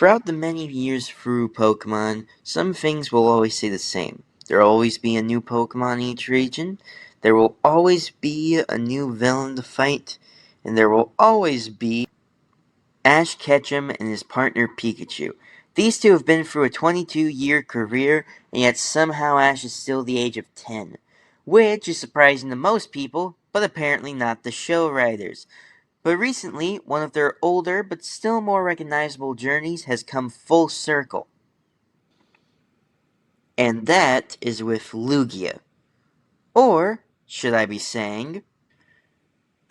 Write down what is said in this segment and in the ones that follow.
Throughout the many years through Pokemon, some things will always stay the same. There will always be a new Pokemon in each region, there will always be a new villain to fight, and there will always be Ash Ketchum and his partner Pikachu. These two have been through a 22-year career, and yet somehow Ash is still the age of 10. Which is surprising to most people, but apparently not the show writers. But recently, one of their older but still more recognizable journeys has come full circle. And that is with Lugia. Or, should I be saying,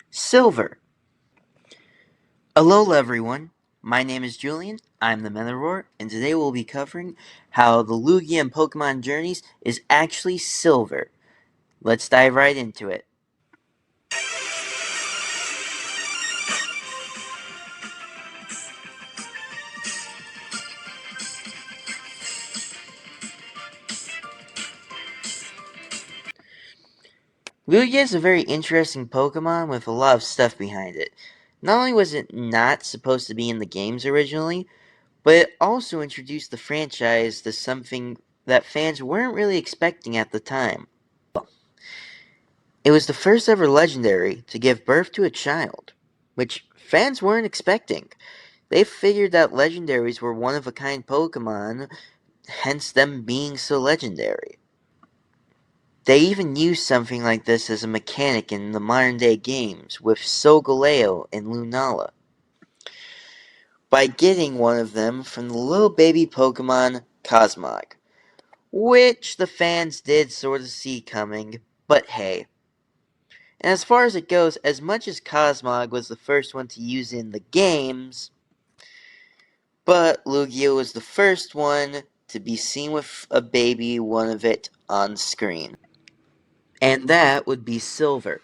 Silver. Alola everyone, my name is Julian, I'm the Mentor, and today we'll be covering how the Lugia in Pokemon Journeys is actually Silver. Let's dive right into it. Lugia is a very interesting Pokemon with a lot of stuff behind it. Not only was it not supposed to be in the games originally, but it also introduced the franchise to something that fans weren't really expecting at the time. It was the first ever legendary to give birth to a child, which fans weren't expecting. They figured that legendaries were one of a kind Pokemon, hence them being so legendary. They even used something like this as a mechanic in the modern day games with Solgaleo and Lunala, by getting one of them from the little baby Pokemon Cosmog, which the fans did sort of see coming, but hey. And as far as it goes, as much as Cosmog was the first one to use in the games, but Lugia was the first one to be seen with a baby one of it on screen. And that would be Silver,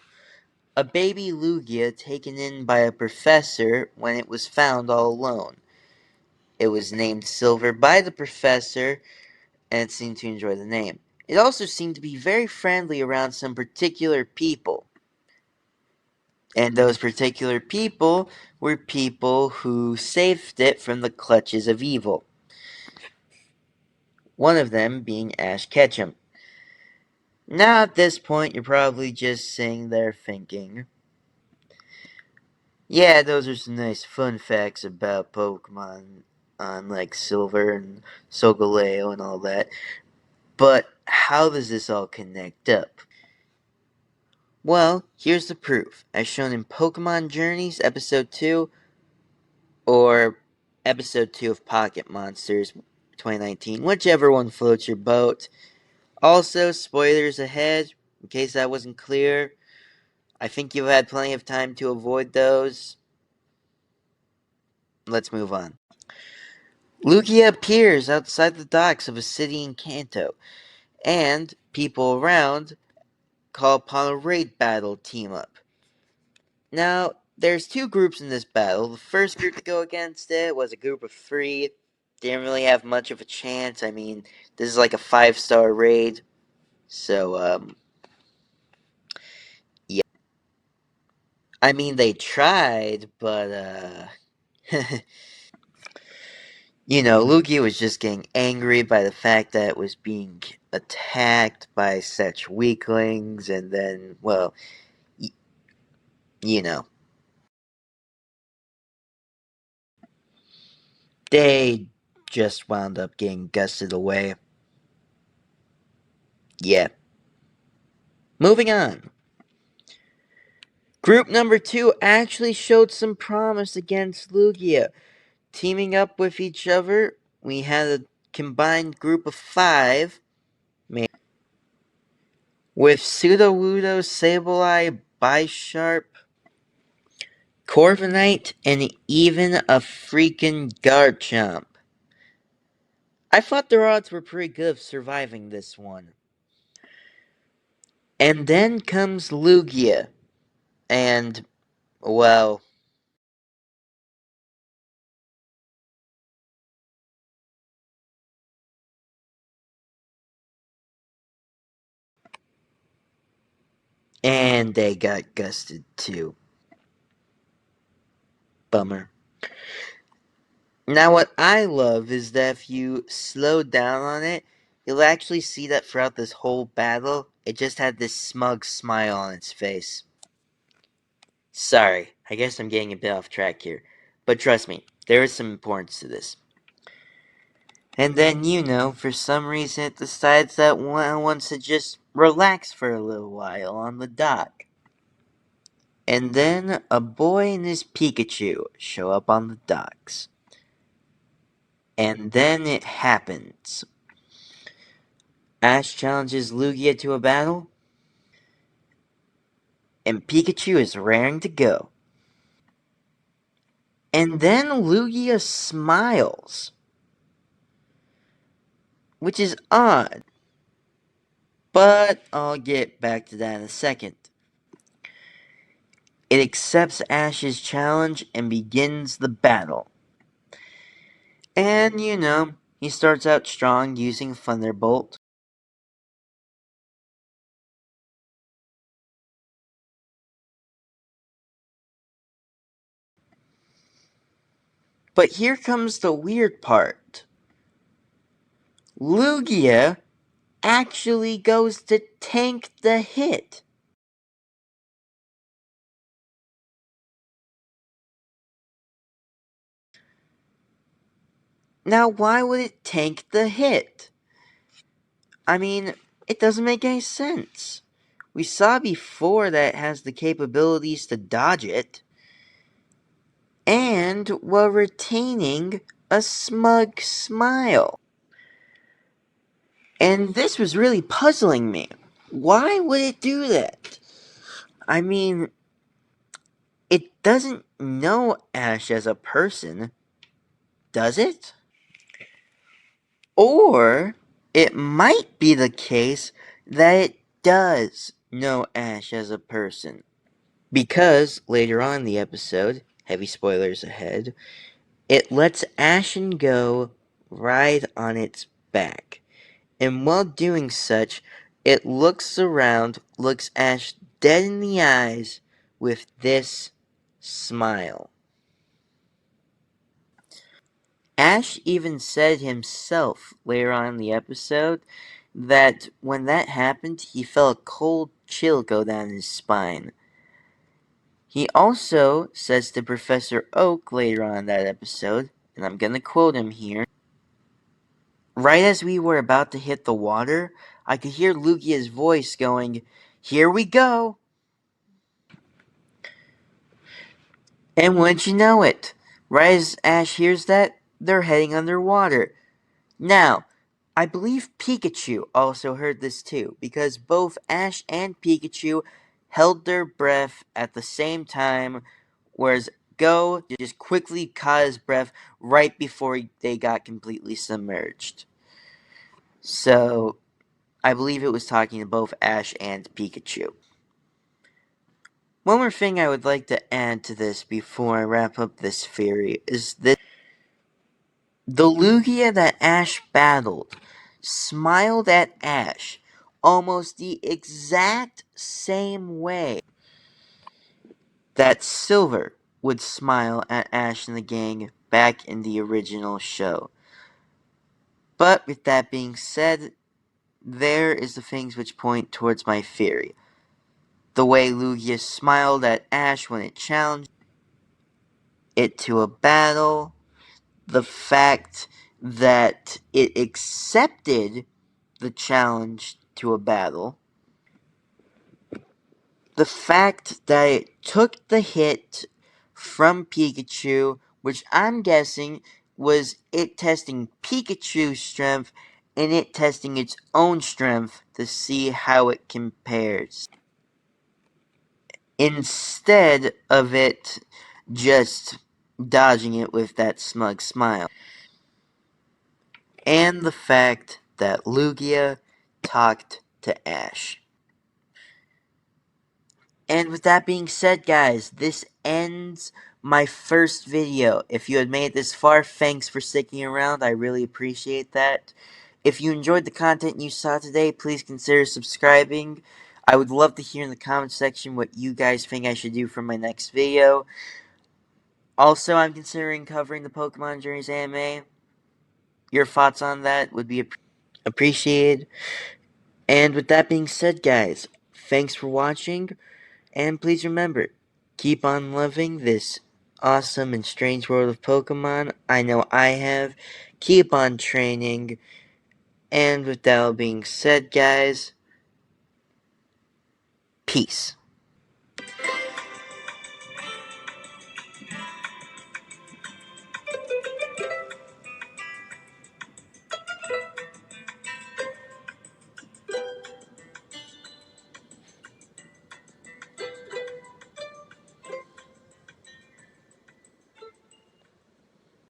a baby Lugia taken in by a professor when it was found all alone. It was named Silver by the professor, and it seemed to enjoy the name. It also seemed to be very friendly around some particular people. And those particular people were people who saved it from the clutches of evil. One of them being Ash Ketchum. Now at this point you're probably just sitting there thinking, yeah, those are some nice fun facts about Pokemon on like Silver and Solgaleo and all that. But how does this all connect up? Well, here's the proof, as shown in Pokemon Journeys Episode 2, or Episode 2 of Pocket Monsters 2019, whichever one floats your boat. Also, spoilers ahead, in case that wasn't clear. I think you've had plenty of time to avoid those. Let's move on. Lugia appears outside the docks of a city in Kanto, and people around call upon a raid battle team up. Now, there's two groups in this battle. The first group to go against it was a group of three. Didn't really have much of a chance. I mean, this is like a 5-star raid. So, yeah. I mean, they tried, but, Lugia was just getting angry by the fact that it was being attacked by such weaklings, and then, well, y- you know, they just wound up getting gusted away. Yeah. Moving on. Group number 2 actually showed some promise against Lugia. Teaming up with each other, we had a combined group of 5, with Sudowoodo, Sableye, Bisharp, Corviknight, and even a freaking Garchomp. I thought their odds were pretty good of surviving this one. And then comes Lugia, and, well, and they got gusted too. Bummer. Now, what I love is that if you slow down on it, you'll actually see that throughout this whole battle, it just had this smug smile on its face. Sorry, I guess I'm getting a bit off track here. But trust me, there is some importance to this. And then, for some reason it decides that one wants to just relax for a little while on the dock. And then a boy and his Pikachu show up on the docks. And then it happens. Ash challenges Lugia to a battle, and Pikachu is raring to go. And then Lugia smiles, which is odd, but I'll get back to that in a second. It accepts Ash's challenge and begins the battle. And, he starts out strong using Thunderbolt. But here comes the weird part. Lugia actually goes to tank the hit. Now, why would it tank the hit? I mean, it doesn't make any sense. We saw before that it has the capabilities to dodge it, and while retaining a smug smile. And this was really puzzling me. Why would it do that? I mean, it doesn't know Ash as a person, does it? Or it might be the case that it does know Ash as a person. Because later on in the episode, heavy spoilers ahead, it lets Ashen go ride on its back. And while doing such, it looks around, looks Ash dead in the eyes with this smile. Ash even said himself later on in the episode that when that happened, he felt a cold chill go down his spine. He also says to Professor Oak later on in that episode, and I'm gonna quote him here, right as we were about to hit the water, I could hear Lugia's voice going, "Here we go!" And wouldn't you know it, right as Ash hears that, they're heading underwater. Now, I believe Pikachu also heard this too, because both Ash and Pikachu held their breath at the same time, whereas Go just quickly caught his breath right before they got completely submerged. So, I believe it was talking to both Ash and Pikachu. One more thing I would like to add to this before I wrap up this theory is that the Lugia that Ash battled smiled at Ash almost the exact same way that Silver would smile at Ash and the gang back in the original show. But with that being said, there is the things which point towards my theory. The way Lugia smiled at Ash when it challenged it to a battle, the fact that it accepted the challenge to a battle, the fact that it took the hit from Pikachu, which I'm guessing was it testing Pikachu's strength and it testing its own strength to see how it compares. Instead of it just dodging it with that smug smile. And the fact that Lugia talked to Ash. And with that being said, guys, this ends my first video. If you had made it this far, thanks for sticking around. I really appreciate that. If you enjoyed the content you saw today, please consider subscribing. I would love to hear in the comment section what you guys think I should do for my next video. Also, I'm considering covering the Pokemon Journeys anime. Your thoughts on that would be appreciated. And with that being said, guys, thanks for watching, and please remember, keep on loving this awesome and strange world of Pokemon. I know I have. Keep on training. And with that all being said, guys, peace.